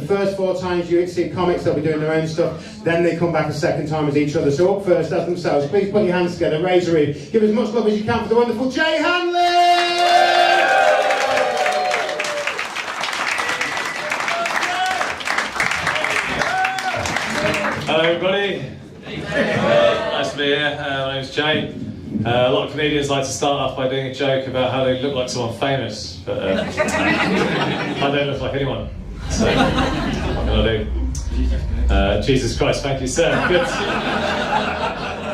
The first 4 times you see comics, they'll be doing their own stuff. Then they come back a second time as each other. So up first as themselves. Please put your hands together, raise your reed. Give as much love as you can for the wonderful Jay Handley! Hello everybody, nice to be here. My name's Jay. A lot of comedians like to start off by doing a joke about how they look like someone famous, but I don't look like anyone, so what can I do? Jesus Christ, thank you sir. Good.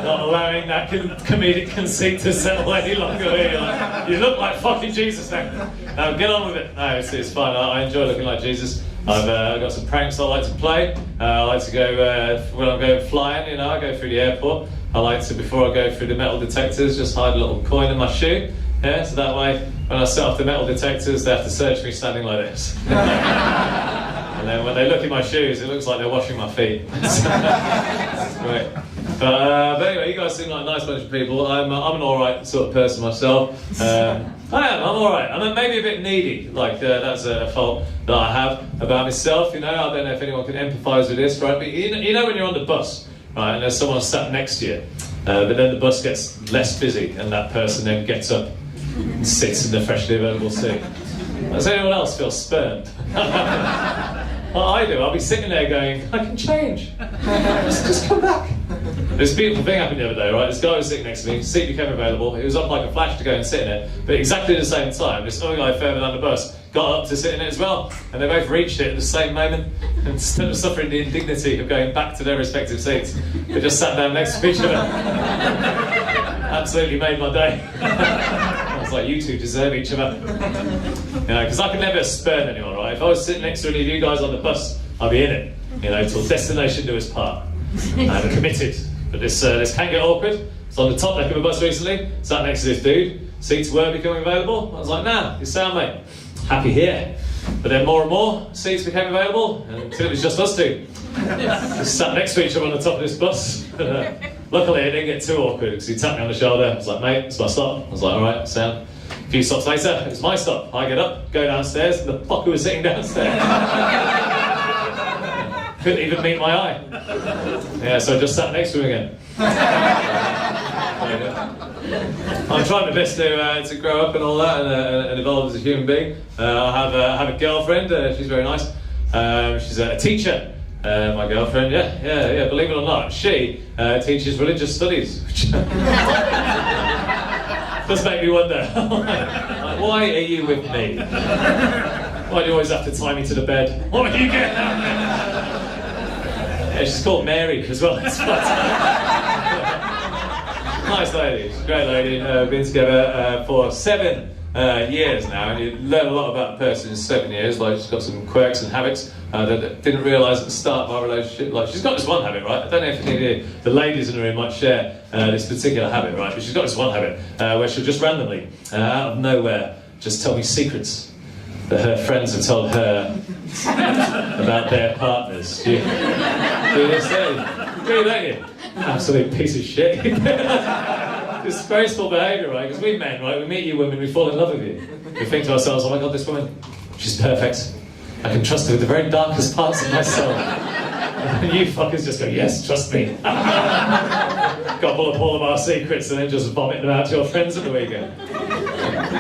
Not allowing that comedic conceit to settle any longer here. You look like fucking Jesus now. Get on with it. No, it's fine. I enjoy looking like Jesus. I've got some pranks I like to play. I like to go, when I'm going flying, you know, I go through the airport. I like to, before I go through the metal detectors, just hide a little coin in my shoe. Yeah, so that way, when I set off the metal detectors, they have to search me standing like this. And then when they look in my shoes, it looks like they're washing my feet. It's great. But anyway, you guys seem like a nice bunch of people. I'm an alright sort of person myself. I'm alright. I'm maybe a bit needy, like that's a fault that I have about myself, you know. I don't know if anyone can empathise with this, right? But you know when you're on the bus, right, and there's someone sat next to you, but then the bus gets less busy and that person then gets up and sits in the freshly available seat. Does anyone else feel spurned? Well, I do. I'll be sitting there going, I can change. Just come back. This beautiful thing happened the other day, right? This guy was sitting next to me, seat became available, he was up like a flash to go and sit in it, but exactly at the same time, this other guy further down the bus got up to sit in it as well, and they both reached it at the same moment, and instead of suffering the indignity of going back to their respective seats, they just sat down next to each other. Absolutely made my day. I was like, you two deserve each other. You know, because I could never spurn anyone, right? If I was sitting next to any of you guys on the bus, I'd be in it, you know, till destination do us part. I'm committed. But this can get awkward. It's on the top deck of a bus recently, sat next to this dude, seats were becoming available. I was like, nah, you're sound, mate. Happy here. But then more and more seats became available, until it was just us two. Just sat next to each other on the top of this bus. Luckily, it didn't get too awkward because he tapped me on the shoulder. I was like, mate, it's my stop. I was like, all right, sound. A few stops later, it's my stop. I get up, go downstairs, and the fucker was sitting downstairs. Couldn't even meet my eye. Yeah, so I just sat next to him again. I'm trying my best to grow up and all that and evolve as a human being. I have a girlfriend. She's very nice. She's a teacher. My girlfriend, yeah. Believe it or not, she teaches religious studies. Which does make me wonder. Like, why are you with me? Why do you always have to tie me to the bed? What are you getting out there? Yeah, she's called Mary as well. Nice lady, she's a great lady. We've been together for 7 years now, and you learn a lot about a person in 7 years. Like, she's got some quirks and habits that I didn't realise at the start of our relationship. Like, she's got this one habit, right? I don't know if any of the ladies in the room might share this particular habit, right? But she's got this one habit where she'll just randomly, out of nowhere, just tell me secrets that her friends have told her about their partners. Do this thing? Do don't you? Absolute piece of shit. Disgraceful behaviour, right? Because we men, right, we meet you women, we fall in love with you. We think to ourselves, oh my god, this woman, she's perfect. I can trust her with the very darkest parts of my soul. And you fuckers just go, yes, trust me. Gobble up all of our secrets and then just vomit them out to your friends at the weekend.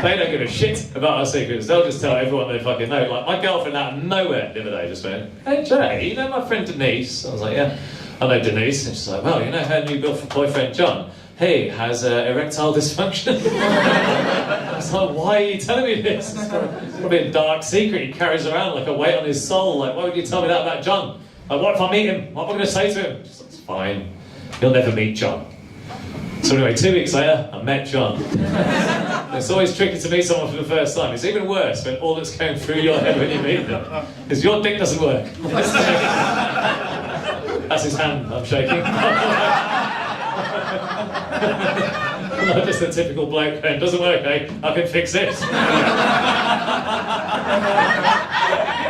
They don't give a shit about our secrets. They'll just tell everyone they fucking know. Like, my girlfriend out of nowhere the other day just went, hey Jay, you know my friend Denise? I was like, yeah, I know Denise. And she's like, well, you know her new boyfriend John? He has erectile dysfunction. I was like, why are you telling me this? It's probably a dark secret he carries around like a weight on his soul. Like, why would you tell me that about John? Like, what if I meet him? What am I going to say to him? She's like, it's fine. You'll never meet John. So anyway, 2 weeks later, I met John. It's always tricky to meet someone for the first time. It's even worse when all that's going through your head when you meet them is your dick doesn't work. That's his hand I'm shaking. Not just a typical bloke going, doesn't work, eh? I can fix it.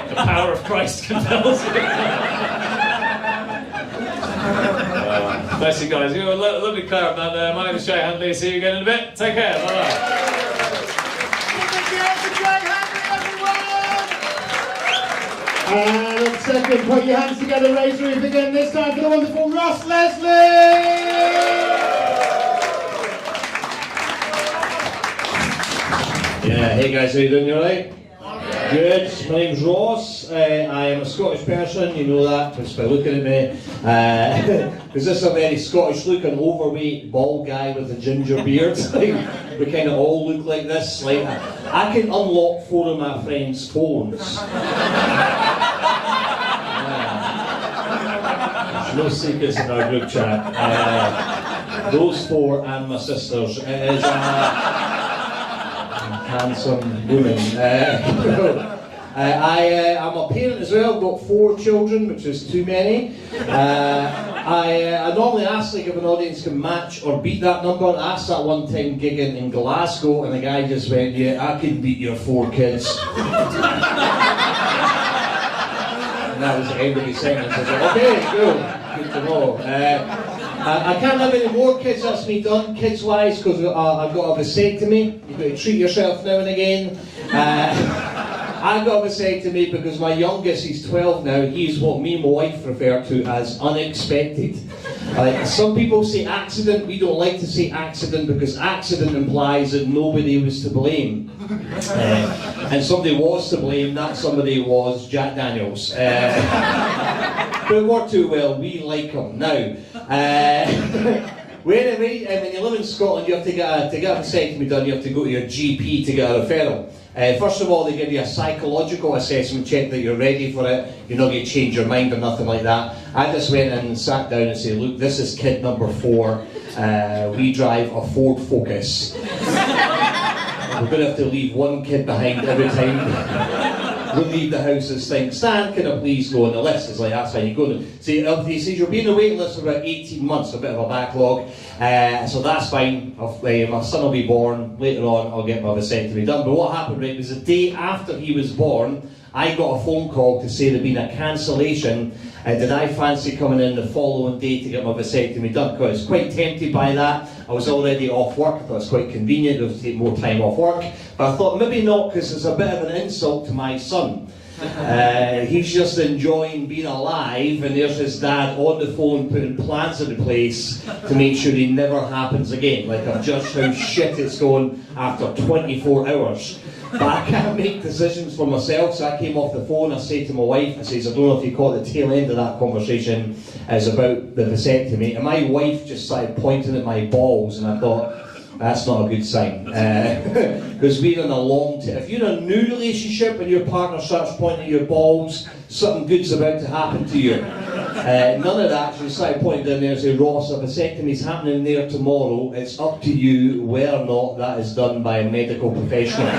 The power of Christ compels me. Bless you guys. You're a lovely crowd, man. My name is Jay Handley. See you again in a bit. Take care. Bye-bye. And up second, put your hands together, raise the roof again, this time for the wonderful Ross Leslie! Yeah, hey guys, how you doing? You alright? Good. My name's Ross. I am a Scottish person, you know that just by looking at me. Because this is a very Scottish looking, overweight, bald guy with a ginger beard. We kind of all look like this. Like I can unlock 4 of my friends' phones. There's no secrets in our group chat. Those 4 and my sisters. It is handsome woman. I'm a parent as well. I've got 4 children, which is too many. I normally ask like if an audience can match or beat that number. I asked that one time gigging in Glasgow, and the guy just went, "Yeah, I can beat your 4 kids." And that was the end of his sentence. I was like, "Okay, cool, good to know." I can't have any more kids, that's me done, kids-wise, because I've got a vasectomy. You've got to treat yourself now and again. I got a vasectomy because my youngest, he's 12 now, he's what me and my wife refer to as unexpected. Some people say accident, we don't like to say accident because accident implies that nobody was to blame. And somebody was to blame, that somebody was Jack Daniels. But it worked too well, we like him. Now, when you live in Scotland, you have to get a vasectomy done, you have to go to your GP to get a referral. First of all, they give you a psychological assessment, check that you're ready for it, you're not going to change your mind or nothing like that. I just went in and sat down and said, "Look, this is kid number 4, we drive a Ford Focus. We're going to have to leave one kid behind every time we leave the house as things stand. Can I please go on the list?" It's like, that's fine, you go on. See, he says you'll be on the waiting list for about 18 months, a bit of a backlog. So that's fine. My son will be born. Later on, I'll get my vasectomy done. But what happened, right, was the day after he was born, I got a phone call to say there'd been a cancellation. Did I fancy coming in the following day to get my vasectomy done? Because I was quite tempted by that. I was already off work. I thought it was quite convenient to take more time off work. But I thought maybe not, because it's a bit of an insult to my son. He's just enjoying being alive, and there's his dad on the phone putting plans into place to make sure he never happens again. Like, I've judged how shit it's going after 24 hours. But I can't make decisions for myself, so I came off the phone. I say to my wife, I says, I don't know if you caught the tail end of that conversation, is about the vasectomy. And my wife just started pointing at my balls, and I thought, that's not a good sign. Because we're in a long term. If you're in a new relationship and your partner starts pointing at your balls, something good's about to happen to you. None of that. She started pointing down there and said, "Ross, a vasectomy's happening there tomorrow. It's up to you whether or not that is done by a medical professional."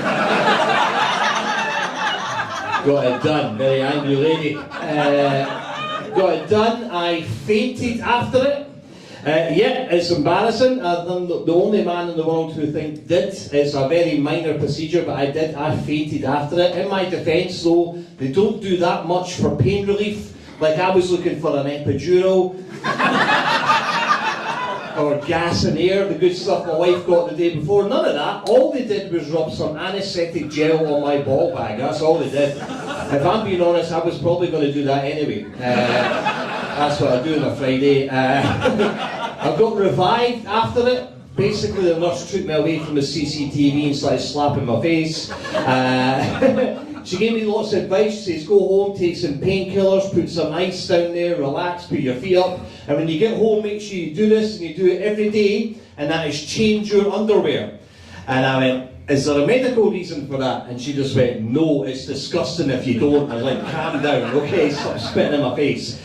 Got it done. Very angry lady. Got it done. I fainted after it. Yeah, it's embarrassing. I'm the only man in the world who did. It's a very minor procedure, but I fainted after it. In my defence though, they don't do that much for pain relief. Like, I was looking for an epidural, or gas and air, the good stuff my wife got the day before. None of that. All they did was rub some anaesthetic gel on my ball bag. That's all they did. If I'm being honest, I was probably going to do that anyway. That's what I do on a Friday. I got revived after it. Basically, the nurse took me away from the CCTV and started slapping my face. She gave me lots of advice. She says, go home, take some painkillers, put some ice down there, relax, put your feet up. And when you get home, make sure you do this, and you do it every day, and that is change your underwear. And I went, is there a medical reason for that? And she just went, no, it's disgusting if you don't. I was like, calm down, okay, stop spitting in my face.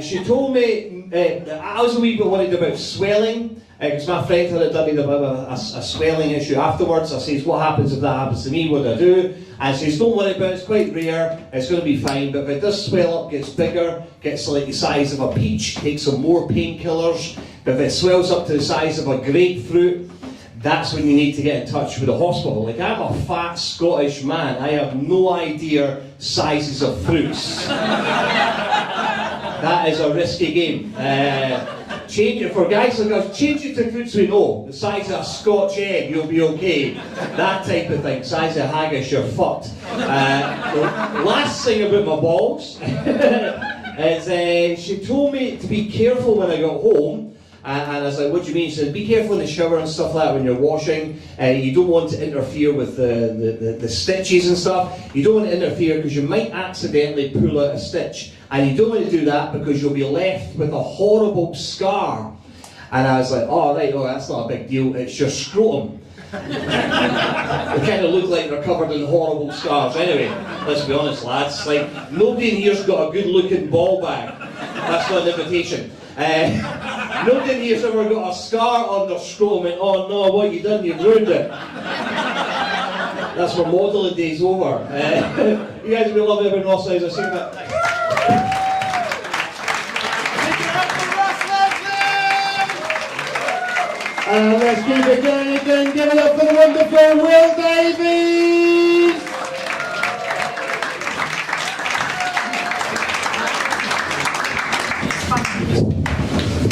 She told me, I was a wee bit worried about swelling, because my friend had done me about a swelling issue afterwards. I says, what happens if that happens to me? What do I do? And she says, don't worry about it, it's quite rare, it's going to be fine, but if it does swell up, gets bigger, gets like the size of a peach, take some more painkillers. But if it swells up to the size of a grapefruit, that's when you need to get in touch with the hospital. Like, I'm a fat Scottish man, I have no idea sizes of fruits. That is a risky game. change it for guys like us, change it to foods we know. The size of a Scotch egg, you'll be okay. That type of thing. Size of haggis, you're fucked. The last thing about my balls is she told me to be careful when I got home. And I was like, what do you mean? She said, be careful in the shower and stuff like that when you're washing. You don't want to interfere with the stitches and stuff. You don't want to interfere because you might accidentally pull out a stitch. And you don't want to do that because you'll be left with a horrible scar. And I was like, oh, right, oh, that's not a big deal. It's your scrotum. They kind of look like they're covered in horrible scars. Anyway, let's be honest, lads. Like, nobody in here's got a good-looking ball bag. That's not an invitation. Nobody in here's ever got a scar on their scrotum and, oh no, what you done? You've ruined it. That's where modelling day's over. You guys will be lovely every North Side. I've seen that. Let's keep it going again. Give it up for the wonderful Will Davies.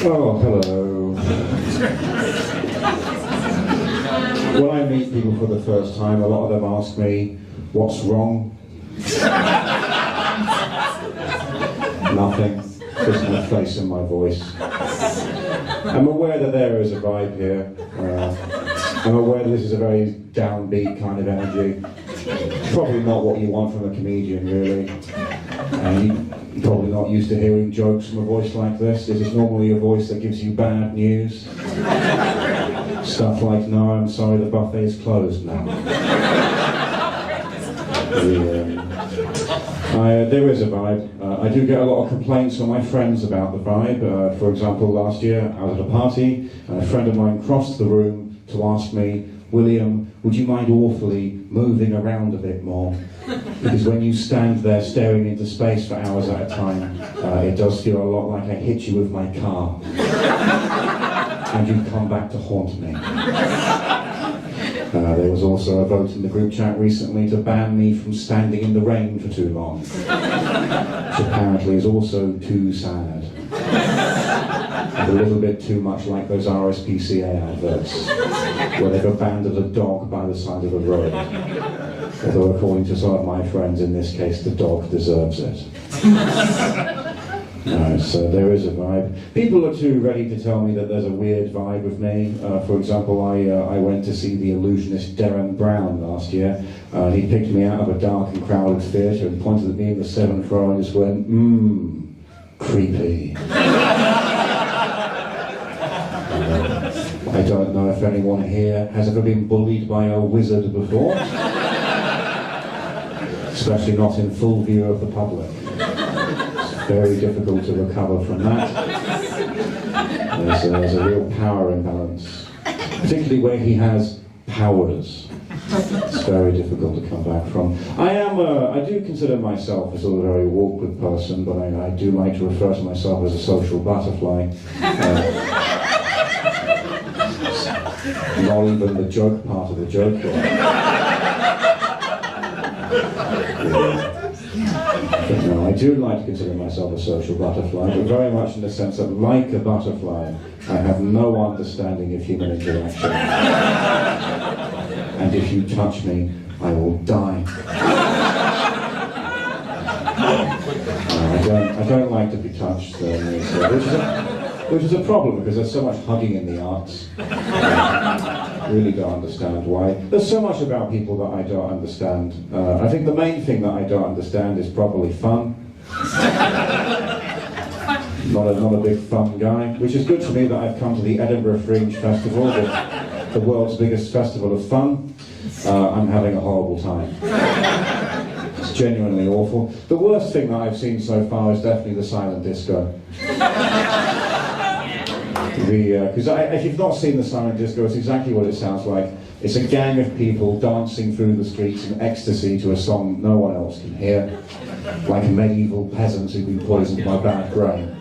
Oh, hello. When I meet people for the first time, a lot of them ask me, what's wrong? Nothing. Just my face and my voice. I'm aware that there is a vibe here. I'm aware that this is a very downbeat kind of energy. Probably not what you want from a comedian, really. You're probably not used to hearing jokes from a voice like this. This is normally a voice that gives you bad news. Stuff like, no, I'm sorry, the buffet is closed now. There is a vibe. I do get a lot of complaints from my friends about the vibe. For example, last year I was at a party and a friend of mine crossed the room to ask me, William, would you mind awfully moving around a bit more? Because when you stand there staring into space for hours at a time, it does feel a lot like I hit you with my car. And you come back to haunt me. There was also a vote in the group chat recently to ban me from standing in the rain for too long. Which apparently is also too sad. And a little bit too much like those RSPCA adverts, where they've abandoned a dog by the side of the road. Although according to some of my friends, in this case, the dog deserves it. So there is a vibe. People are too ready to tell me that there's a weird vibe with me. For example, I went to see the illusionist Derren Brown last year. He picked me out of a dark and crowded theatre and pointed at me in the 7th row and just went, creepy. I don't know if anyone here has ever been bullied by a wizard before. Especially not in full view of the public. Very difficult to recover from that. There's a real power imbalance, particularly where he has powers. It's very difficult to come back from. I do consider myself a sort of very awkward person, but I do like to refer to myself as a social butterfly. Not even the joke part of the joke. But no, I do like to consider myself a social butterfly, but very much in the sense that, like a butterfly, I have no understanding of human interaction. And if you touch me, I will die. I don't like to be touched, which is a problem because there's so much hugging in the arts. I really don't understand why. There's so much about people that I don't understand. I think the main thing that I don't understand is probably fun. Not a big fun guy, which is good for me that I've come to the Edinburgh Fringe Festival, the world's biggest festival of fun. I'm having a horrible time. It's genuinely awful. The worst thing that I've seen so far is definitely the silent disco. Because if you've not seen the silent disco, it's exactly what it sounds like. It's a gang of people dancing through the streets in ecstasy to a song no one else can hear, like medieval peasants who've been poisoned by bad grain.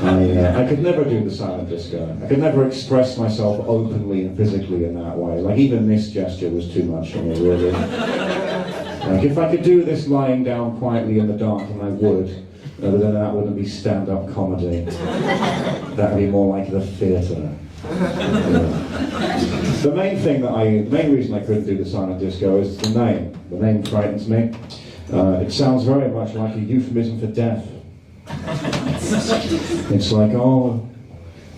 I could never do the silent disco. I could never express myself openly and physically in that way. Like, even this gesture was too much for me, really. Like, if I could do this lying down quietly in the dark, then I would. No, but then that wouldn't be stand-up comedy. That would be more like the theatre. The main reason I couldn't do the silent disco is the name. The name frightens me. It sounds very much like a euphemism for death. It's like, oh,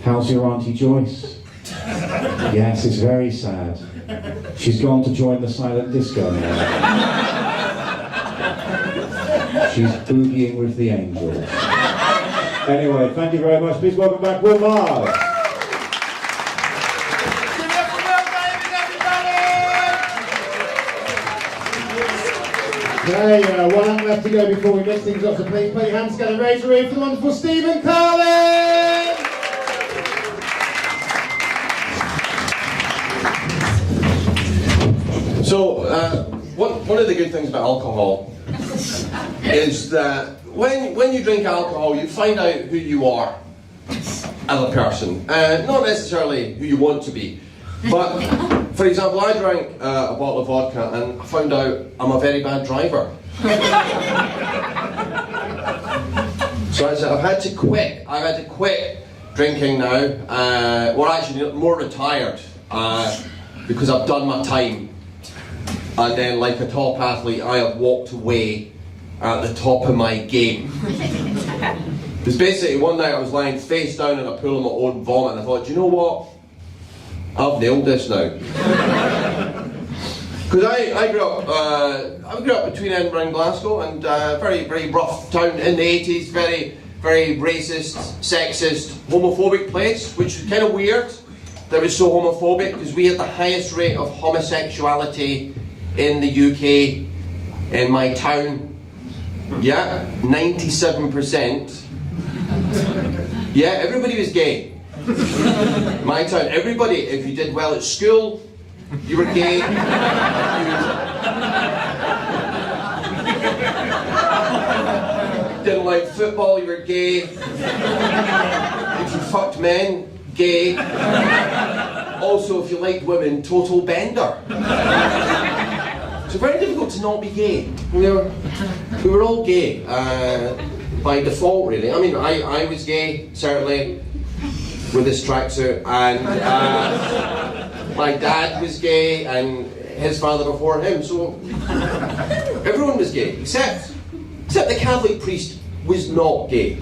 how's your Auntie Joyce? Yes, it's very sad. She's gone to join the silent disco now. She's boogieing with the angels. Anyway, thank you very much. Please welcome back Will Davies. Okay, one act left to go before we mix things up, so please put your hands together, raise your roof for the wonderful Stephen Carlin! So, one of the good things about alcohol is that when you drink alcohol, you find out who you are as a person. Not necessarily who you want to be. But, for example, I drank a bottle of vodka and I found out I'm a very bad driver. So I said, I've had to quit. I've had to quit drinking now. Well, actually, more retired because I've done my time. And then, like a top athlete, I have walked away at the top of my game. Because basically, one night I was lying face down in a pool of my own vomit, and I thought, do you know what? I've nailed this now. Because I grew up between Edinburgh and Glasgow, and very, very rough town in the 80s, very, very racist, sexist, homophobic place, which was kind of weird that it was so homophobic, because we had the highest rate of homosexuality in the UK, in my town. Yeah, 97%. Yeah, everybody was gay. My town, everybody, if you did well at school, you were gay. Didn't like football, you were gay. If you fucked men, gay. Also, if you liked women, total bender. So very difficult to not be gay. We were all gay by default, really. I mean, I was gay, certainly, with this tracksuit, and my dad was gay, and his father before him, so everyone was gay, except the Catholic priest was not gay.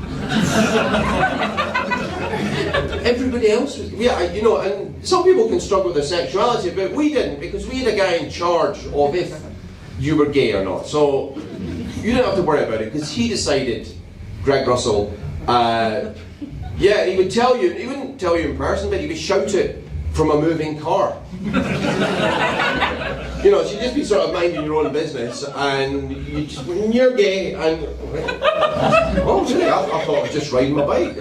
Everybody else was, yeah, you know, and some people can struggle with their sexuality, but we didn't, because we had a guy in charge of if you were gay or not. So you didn't have to worry about it, because he decided, Greg Russell, yeah, he would tell you, he wouldn't tell you in person, but he would shout it from a moving car. You know, so you'd just be sort of minding your own business, and you just, when you're gay, and oh really, I thought I was just riding my bike.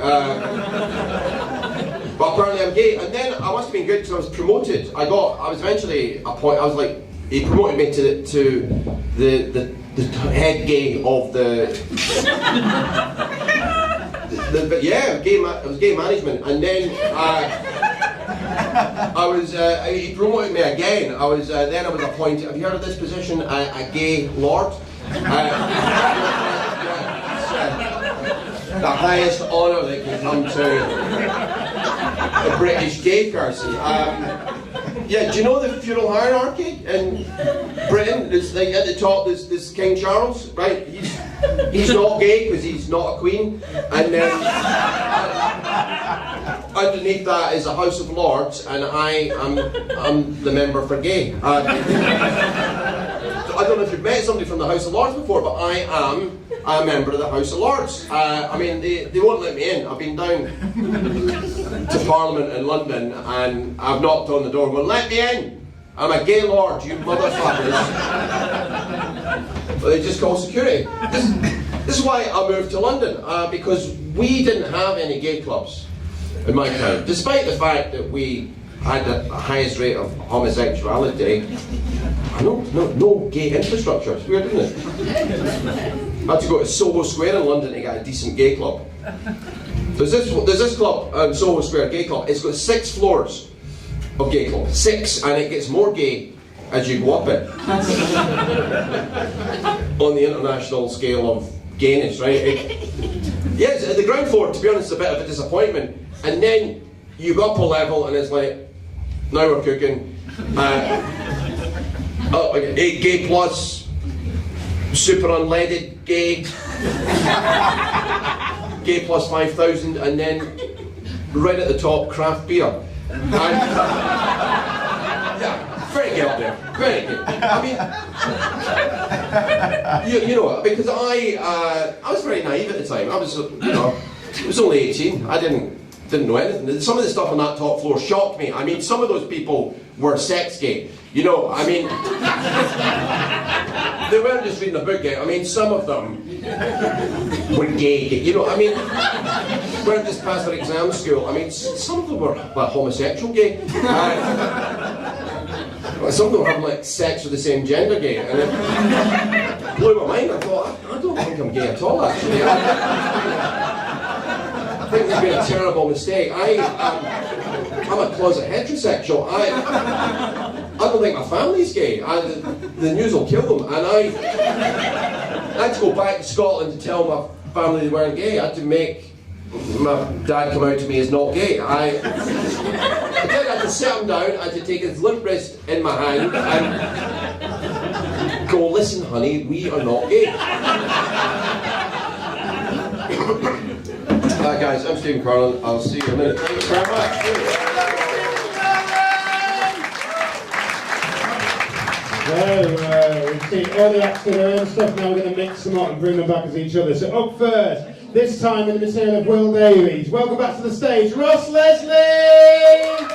But apparently I'm gay, and then I must have been good because I was promoted. I was eventually appointed. I was like, he promoted me to the head gay of the yeah, it was gay management, and then he promoted me again. Then I was appointed. Have you heard of this position? A gay lord. The highest honour that can come to a British gay person. Yeah, do you know the feudal hierarchy in Britain? There's like at the top there's King Charles, right? He's not gay because he's not a queen, and then underneath that is a House of Lords, and I'm the member for gay. I don't know if you've met somebody from the House of Lords before, but I am a member of the House of Lords. I mean, they won't let me in. I've been down to Parliament in London, and I've knocked on the door going, let me in! I'm a gay lord, you motherfuckers. But they just call security. This is why I moved to London, because we didn't have any gay clubs in my town. Despite the fact that we had the highest rate of homosexuality, no gay infrastructure. It's weird, isn't it? I had to go to Soho Square in London to get a decent gay club. There's this club, Soho Square Gay Club. It's got 6 floors of gay club. 6, and it gets more gay as you go up it. On the international scale of gayness, right? Yes, the ground floor, to be honest, is a bit of a disappointment. And then you go up a level and it's like, now we're cooking. Like 8 gay plus, super unleaded gay, gay plus 5,000, and then right at the top, craft beer. And, yeah, very gay up there, very gay. I mean, you know, because I was very naive at the time. I was, I was only 18. I didn't know anything. Some of the stuff on that top floor shocked me. I mean, some of those people were sex gay. You know, I mean, they weren't just reading a book gay. I mean, some of them were gay. You know, I mean, weren't just past their exam school. I mean, some of them were like homosexual gay. Some of them were having like sex with the same gender gay, and it blew my mind. I thought, I don't think I'm gay at all. Actually, I think there's been a terrible mistake. I'm a closet heterosexual. I don't think my family's gay. The news will kill them. And I had to go back to Scotland to tell my family they weren't gay. I had to make my dad come out to me as not gay. I had to sit him down, I had to take his limp wrist in my hand and go, listen honey, we are not gay. Hi guys, I'm Stephen Carlin. I'll see you in a minute. Thanks very much. So, we've seen all the acts for their own stuff, now we're going to mix them up and bring them back as each other. So up first, this time in the material of Will Davies. Welcome back to the stage, Ross Leslie!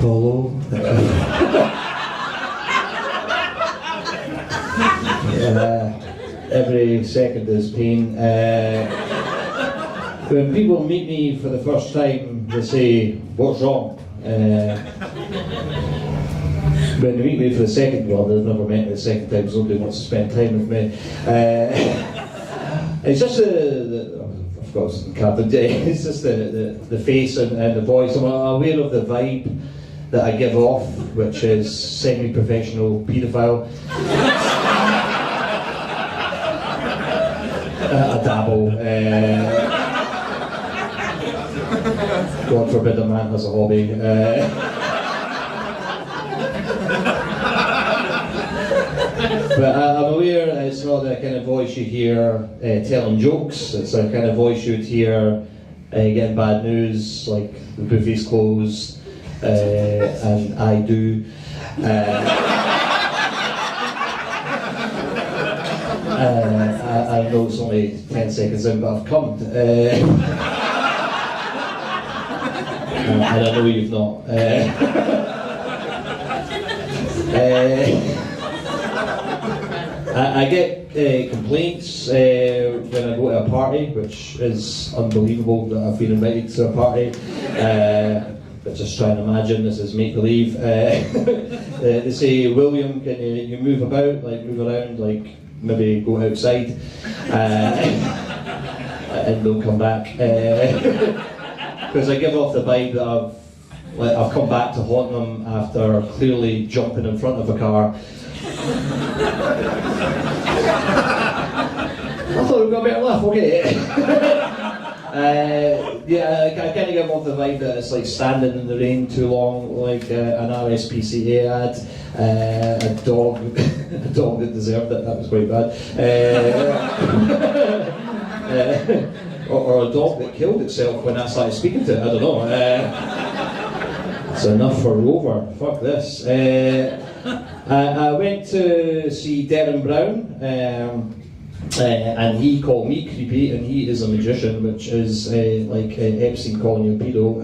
Hello. Every second is pain. When people meet me for the first time, they say, "What's wrong?" When they meet me for the second, well, they've never met me the second time, so nobody wants to spend time with me. It's just of course, it's just the face and the voice. I'm aware of the vibe that I give off, which is semi-professional paedophile. I dabble. God forbid a man has a hobby. But I'm aware it's not the kind of voice you hear telling jokes. It's the kind of voice you'd hear getting bad news, like the buffet's closed, and I do. I know it's only 10 seconds in, but I've come. And I know you've not. I get complaints when I go to a party, which is unbelievable that I've been invited to a party. But just try and imagine this is make-believe. They say, William, can you move about, like move around, like maybe go outside, and don't come back. Because I give off the vibe that I've come back to haunt them after clearly jumping in front of a car. I thought we got a better laugh, okay. Yeah, I kind of give off the vibe that it's like standing in the rain too long, like an RSPCA ad, a dog that deserved it, that was quite bad. Or a dog that killed itself when I started speaking to it, I don't know. So enough for Rover, fuck this. I went to see Darren Brown, and he called me creepy, and he is a magician, which is like Epstein calling you a pedo.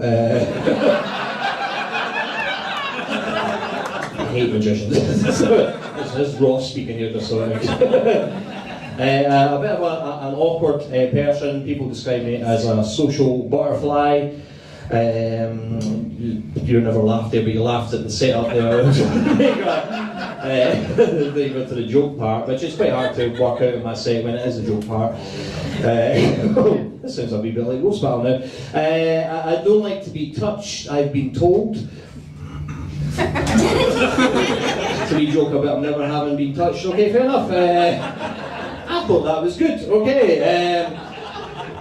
I hate magicians. This is Ross speaking here, just so it makes a bit of an awkward person. People describe me as a social butterfly. You never laughed there, but you laughed at the setup there. Then you go to the joke part, which is quite hard to work out in my set when it is a joke part. This sounds a wee bit like roast battle now. I don't like to be touched, I've been told. a wee joke about never having been touched. Okay, fair enough. I thought that was good. Okay.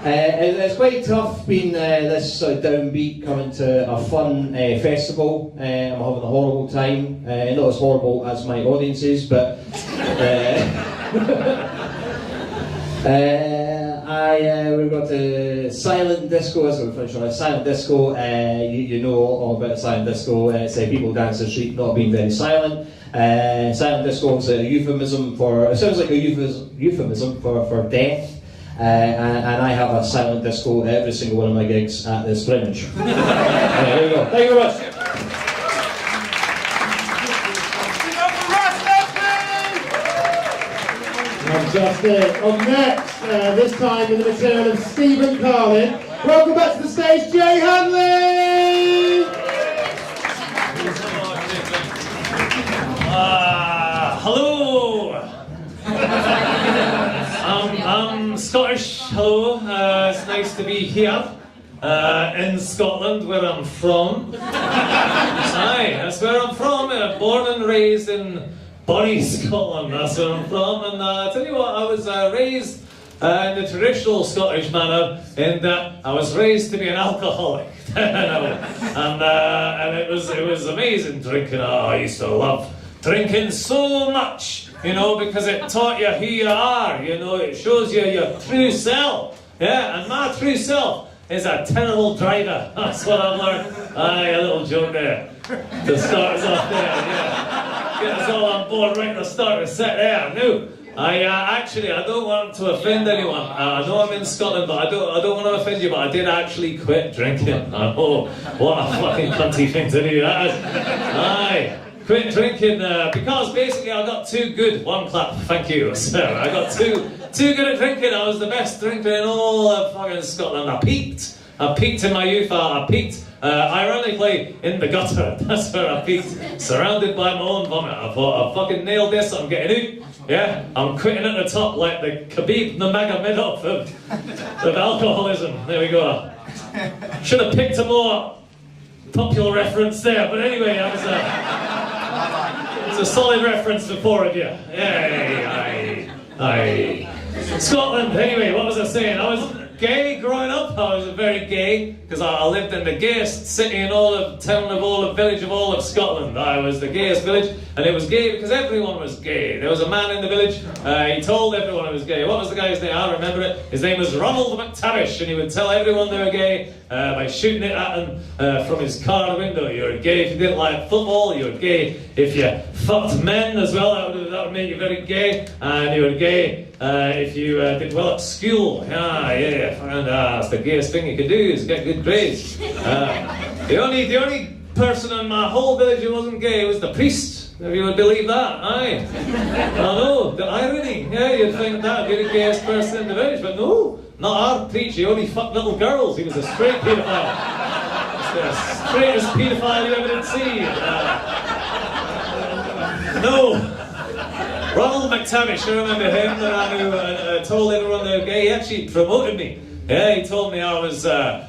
It's quite tough being this downbeat coming to a fun festival. I'm having a horrible time. Not as horrible as my audience is, but we've got silent disco, as we're finishing on silent disco. You know all about silent disco. It's people dance the street not being very silent. Silent disco is a euphemism for, it sounds like a euphemism for death. And I have a silent disco at every single one of my gigs at this Fringe. There you go. Thank you very much. Fantastic. Up next, this time with the material of Stephen Carlin. Welcome back to the stage, Jay Handley! Hello! I'm Scottish, hello. It's nice to be here in Scotland, where I'm from. Aye, that's where I'm from. Born and raised in Bonnie, Scotland, that's where I'm from. And I tell you what, I was raised in the traditional Scottish manner, in that I was raised to be an alcoholic. and it was amazing drinking. Oh, I used to love drinking so much, you know, because it taught you who you are, you know, it shows you your true self. Yeah, and my true self is a terrible driver. That's what I've learned. Aye, a little joke there to start us off there, yeah. Get us all on board right at the start of the set there. No, I don't want to offend anyone. I know I'm in Scotland, but I don't want to offend you, but I did actually quit drinking. Oh, what a fucking cunty thing to do that is. Aye. Quit drinking because basically I got too good. One clap, thank you, sir. I got too good at drinking. I was the best drinker in all of fucking Scotland. I peaked in my youth. I peaked, ironically, in the gutter. That's where I peaked, surrounded by my own vomit. I thought, I fucking nailed this. I'm getting out. Yeah, I'm quitting at the top like the Khabib Nurmagomedov of alcoholism. There we go. Should have picked a more popular reference there, but anyway, that was it's a solid reference for four of you. Aye. Scotland, anyway, what was I saying? I was gay growing up. I was very gay, because I lived in the gayest city in all of town of all of village of all of Scotland. I was the gayest village, and it was gay because everyone was gay. There was a man in the village, he told everyone he was gay. What was the guy's name? I remember it. His name was Ronald McTavish, and he would tell everyone they were gay by shooting it at them from his car window. You were gay if you didn't like football, you were gay if you fucked men as well, that would make you very gay, and you were gay if you did well at school. And that's the gayest thing you could do, is get good grades. The only person in my whole village who wasn't gay was the priest, if you would believe that. Aye. I know, the irony. Yeah, you'd think that would be the gayest person in the village, but no, not our priest. He only fucked little girls. He was a straight paedophile. The straightest paedophile you ever did see. No. Ronald McTavish, I remember him, the man who told everyone they were gay. He actually promoted me. Yeah, he told me I was the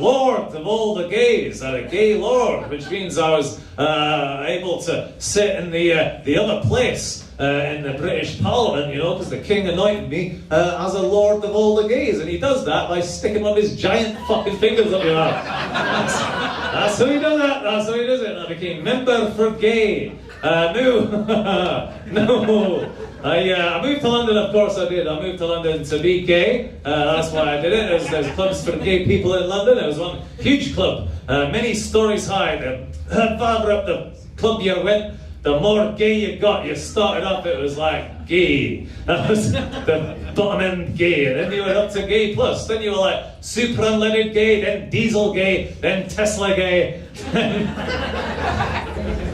lord of all the gays, a gay lord, which means I was able to sit in the other place in the British Parliament, you know, because the king anointed me as a lord of all the gays, and he does that by sticking one of his giant fucking fingers up your arse. That's how he does that. That's how he does it. And I became member for gay. No. I moved to London, of course I did. I moved to London to be gay. That's why I did it. There's clubs for gay people in London. There was one huge club, many stories high. The farther up the club you went, the more gay you got. You started up, it was like gay. That was the bottom end gay. And then you went up to gay plus. Then you were like super unleaded gay, then diesel gay, then Tesla gay.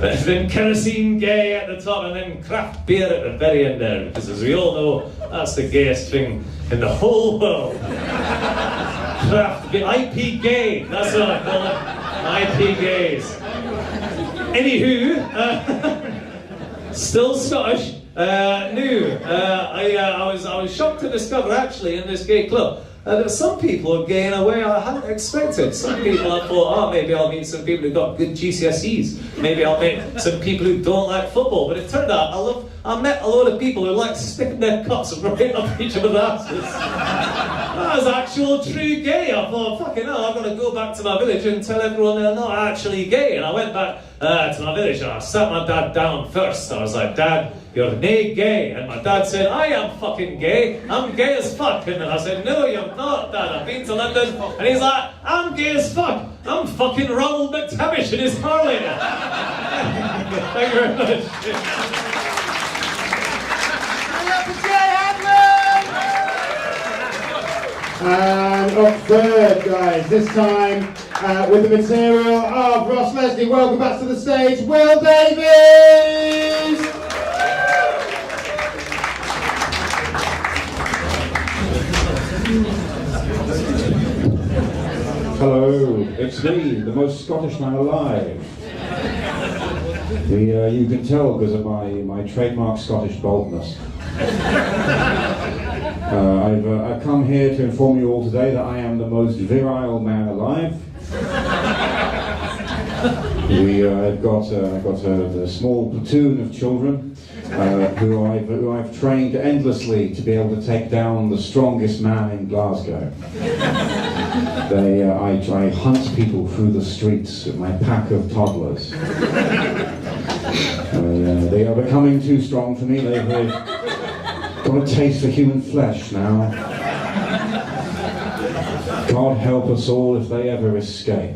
Then kerosene gay at the top, and then craft beer at the very end there, because as we all know, that's the gayest thing in the whole world. Craft beer, IP gay, that's what I call it, IP gays. Anywho, still Scottish, I was shocked to discover actually in this gay club, There were some people who were gay in a way I hadn't expected. Some people I thought, oh, maybe I'll meet some people who got good GCSEs. Maybe I'll meet some people who don't like football. But it turned out I met a load of people who like sticking their cocks right up each other's asses. That was actual true gay. I thought, fucking hell, I'm going to go back to my village and tell everyone they're not actually gay. And I went back to my village and I sat my dad down first. I was like, Dad, you're nae gay. And my dad said, I am fucking gay. I'm gay as fuck. And I said, no, you're not, Dad. I've been to London. And he's like, I'm gay as fuck. I'm fucking Ronald McTavish in his Harley. Thank you very much. And up third, guys, this time with the material of Ross Leslie. Welcome back to the stage, Will Davies! Hello, it's me, the most Scottish man alive. You can tell because of my trademark Scottish boldness. I've come here to inform you all today that I am the most virile man alive. I've got a small platoon of children who I've trained endlessly to be able to take down the strongest man in Glasgow. I hunt people through the streets with my pack of toddlers. They are becoming too strong for me. They've got a taste for human flesh now. God help us all if they ever escape.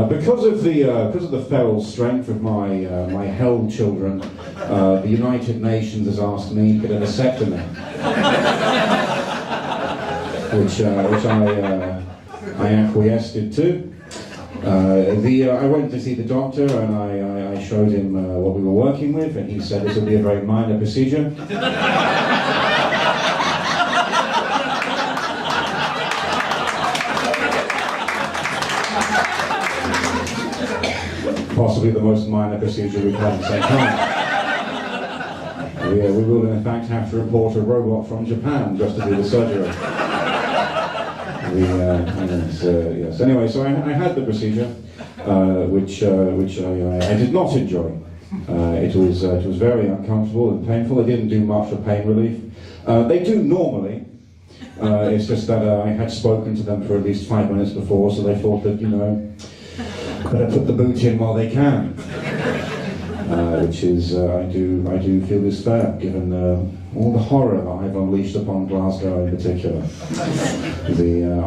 Because of the feral strength of my held children, the United Nations has asked me to get a vasectomy, which I acquiesced to. I went to see the doctor and I showed him what we were working with, and he said this would be a very minor procedure. Possibly the most minor procedure we've had in some time. We will in fact have to import a robot from Japan just to do the surgery. Yes. Anyway, so I had the procedure, which I did not enjoy. It was very uncomfortable and painful. It didn't do much for pain relief. They do normally. It's just that I had spoken to them for at least 5 minutes before, so they thought that, better put the boot in while they can. Which is, I do feel is fair, given all the horror that I've unleashed upon Glasgow in particular.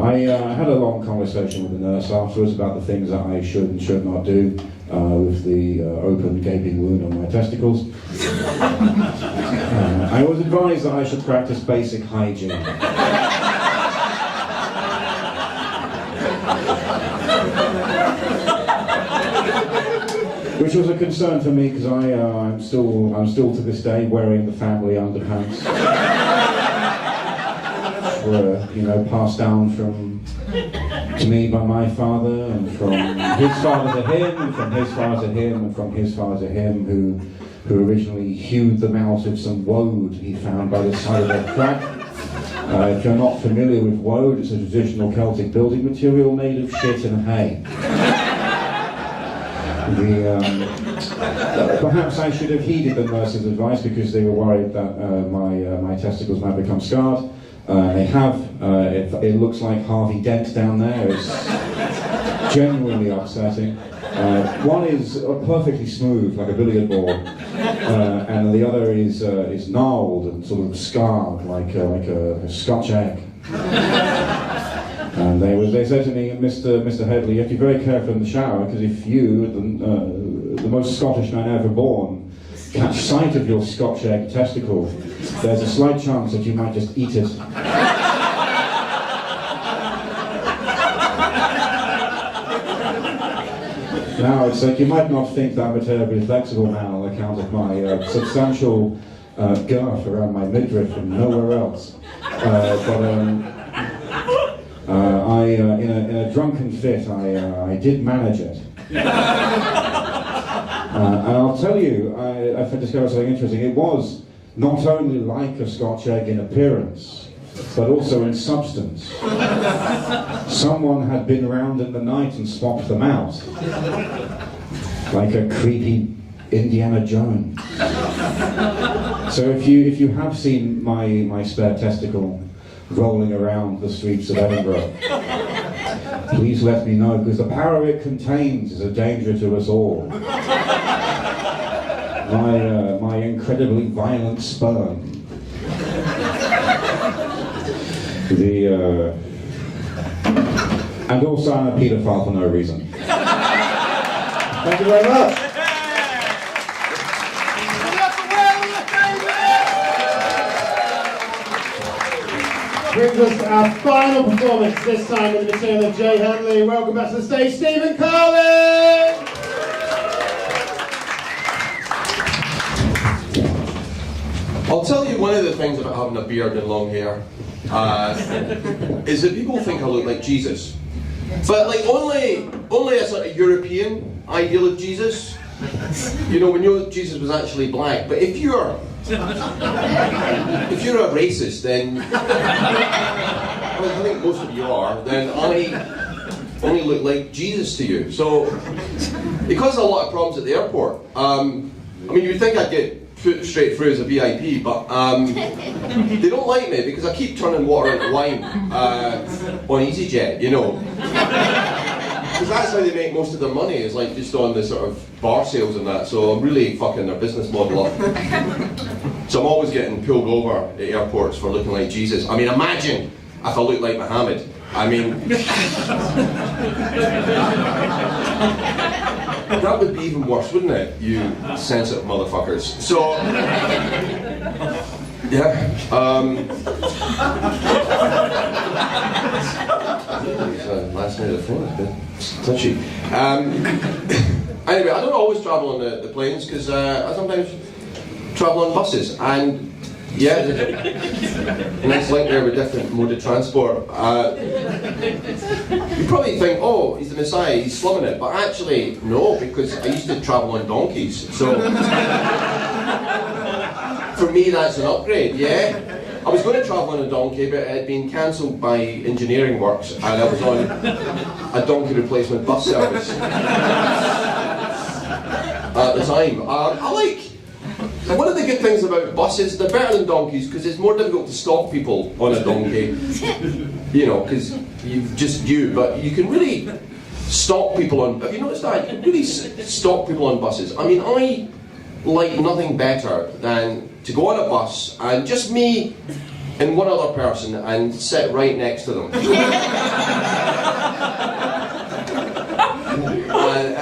I had a long conversation with the nurse afterwards about the things that I should and should not do with the open gaping wound on my testicles. I was advised that I should practice basic hygiene. Which was a concern for me because I'm still to this day wearing the family underpants, which were passed down to me by my father, and from his father to him, and from his father to him, and from his father to him, who originally hewed them out of some woad he found by the side of a crack. If you're not familiar with woad, it's a traditional Celtic building material made of shit and hay. Perhaps I should have heeded the nurse's advice because they were worried that my testicles might become scarred. They have. It looks like Harvey Dent down there. It's genuinely upsetting. One is perfectly smooth, like a billiard ball, and the other is gnarled and sort of scarred, like a Scotch egg. And they said to me, Mr. Headley, you have to be very careful in the shower, because if you, the most Scottish man ever born, catch sight of your Scotch egg testicle, there's a slight chance that you might just eat it. Now, it's like you might not think that I'm a terribly flexible man on account of my substantial girth around my midriff and nowhere else. In a drunken fit, I did manage it. And I'll tell you, I discovered something interesting. It was not only like a Scotch egg in appearance, but also in substance. Someone had been round in the night and swapped them out, like a creepy Indiana Jones. So if you have seen my spare testicle rolling around the streets of Edinburgh, please let me know, because the power it contains is a danger to us all. My incredibly violent sperm. And also I'm a paedophile for no reason. Thank you very much. Brings us to our final performance, this time in the material of Jay Handley. Welcome back to the stage, Stephen Carlin! I'll tell you one of the things about having a beard and long hair is that people think I look like Jesus. But like only a sort of European ideal of Jesus. You know, we know that Jesus was actually black. But if you're a racist, then I think most of you are, then I only look like Jesus to you. So it causes a lot of problems at the airport. I mean, you'd think I'd get put straight through as a VIP, but they don't like me because I keep turning water into wine on EasyJet, you know. Because that's how they make most of their money, is like just on the sort of bar sales and that, so I'm really fucking their business model up. So I'm always getting pulled over at airports for looking like Jesus. I mean, imagine if I looked like Muhammad. I mean... that would be even worse, wouldn't it, you sensitive motherfuckers? So... yeah, last night of the phone has been touchy. Anyway, I don't always travel on the planes because I sometimes travel on buses, and yeah, there's a nice link there with different mode of transport. You probably think, oh, he's the Messiah, he's slumming it, but actually, no, because I used to travel on donkeys, so for me that's an upgrade, yeah. I was going to travel on a donkey, but it had been cancelled by engineering works, and I was on a donkey replacement bus service at the time. I like, one of the good things about buses, they're better than donkeys because it's more difficult to stop people on a donkey, you know, because but you can really stop people on, have you noticed that? You can really stop people on buses. I mean, I like nothing better than to go on a bus and just me and one other person and sit right next to them.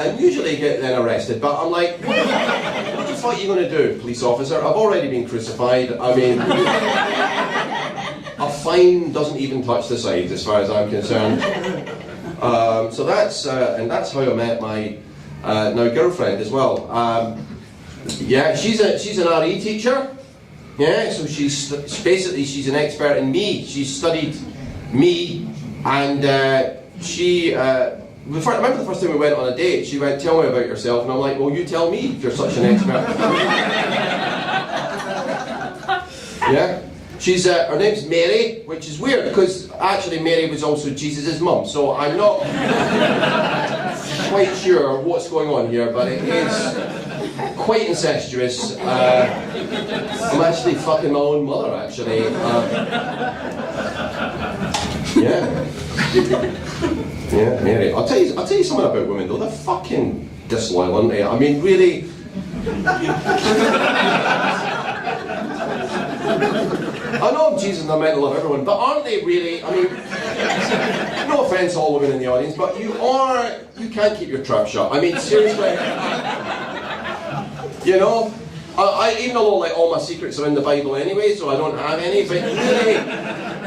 and usually get then arrested, but I'm like, what the fuck are you going to do, police officer? I've already been crucified. I mean, a fine doesn't even touch the sides as far as I'm concerned. So that's how I met my now girlfriend as well. Yeah, she's an RE teacher. Yeah, so she's an expert in me. She studied me, and she. I remember the first time we went on a date. She went, "Tell me about yourself," and I'm like, "Well, you tell me if you're such an expert." Yeah, her name's Mary, which is weird because actually Mary was also Jesus' mum. So I'm not quite sure what's going on here, but it is quite incestuous. I'm actually fucking my own mother, actually. Yeah. Yeah, Mary. I'll tell you something about women though. They're fucking disloyal, aren't they? I mean, really. I know I'm Jesus and I'm meant to love everyone, but aren't they really? I mean, no offence to all women in the audience, but you can't keep your trap shut. I mean, seriously. You know, even though like all my secrets are in the Bible anyway, so I don't have any, but really,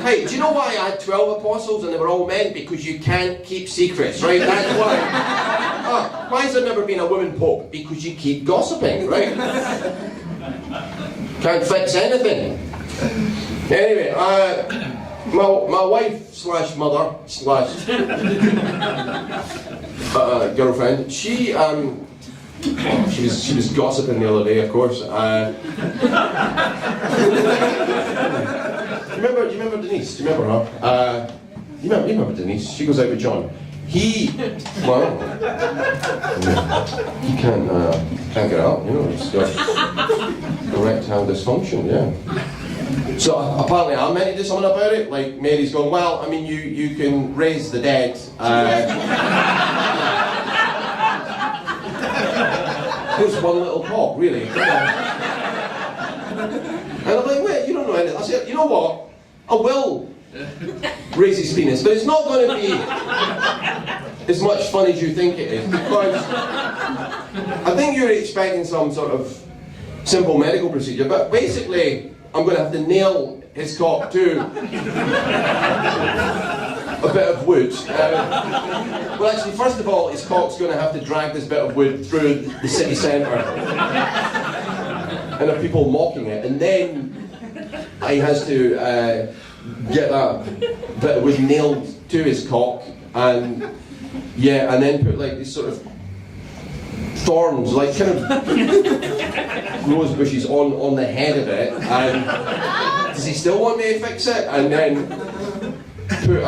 hey, do you know why I had 12 apostles and they were all men? Because you can't keep secrets, right? That's why. Why has there never been a woman pope? Because you keep gossiping, right? Can't fix anything. Anyway, my wife / mother / girlfriend, she was gossiping the other day, of course. Do you remember Denise? Do you remember her? You remember Denise? She goes out with John. He can't get out, you know, he's got erectile dysfunction, yeah. So apparently I'm meant to do something about it, like Mary's going, well, I mean, you can raise the dead. There's one little cock, really. And I'm like, wait, you don't know anything. I said, you know what? I will raise his penis, but it's not going to be as much fun as you think it is, because I think you're expecting some sort of simple medical procedure, but basically I'm going to have to nail his cock to a bit of wood. Well, actually, first of all, his cock's going to have to drag this bit of wood through the city centre and have people mocking it, and then he has to get that bit of wood nailed to his cock, and yeah, and then put like these sort of thorns, like kind of rose bushes on the head of it, and does he still want me to fix it? And then put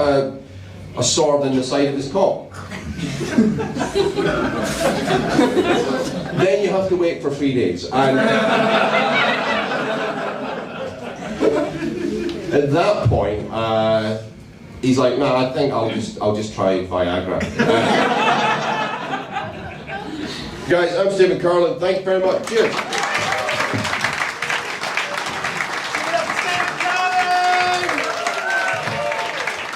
a sword in the side of his cock. Then you have to wait for 3 days, and at that point, he's like, "No, I think I'll just try Viagra." Guys, I'm Stephen Carlin. Thank you very much. Cheers.